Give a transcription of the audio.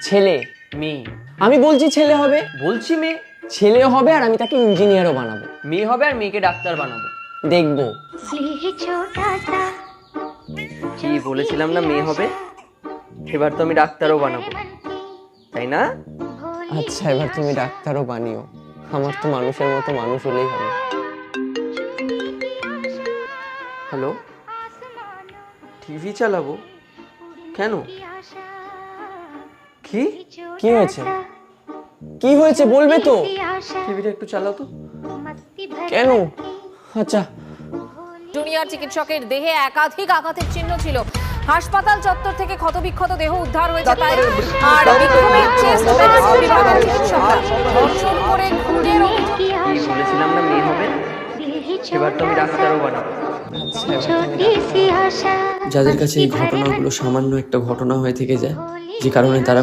ছেলে। মেয়ে। আমি বলছি ছেলে হবে। বলছি মেয়ে। ছেলে হবে আর আমি তাকে ইঞ্জিনিয়ারও বানাবো। মেয়ে হবে আর মেয়েকে ডাক্তার বানাবো। দেখবো। কি বলেছিলাম না মেয়ে হবে? এবার তো আমি ডাক্তারও বানাবো, তাই না? আচ্ছা, এবার তুমি ডাক্তারও বানিও। আমার তো মানুষের মতো মানুষ হলেই হবে। হ্যালো, টিভি চালাবো? কেন? কি? কি হয়েছে? কি হয়েছে বলবে তো? টিভিটা একটু চালাও তো। কেন? আচ্ছা। জুনিয়র চিকিৎসকের দেহে একাধিক আঘাতের চিহ্ন ছিল। হাসপাতাল চত্বর থেকে ক্ষতবিক্ষত দেহ উদ্ধার হয়েছে তাই। আর বিক্ষোভে চেস্ট মেডিসিন বিভাগের চিকিৎসকরা ধর্ষণ করে খুনের অভিযোগ। কি বলেছিলাম না মেয়ে হবে? এবার তো আমি ডাক্তারও বানাবো। আচ্ছা, এবার তুমি ডাক্তার। যাদের কাছে এই ঘটনাগুলো সামান্য একটা ঘটনা হয়ে থেকে যায়, যে কারণে তারা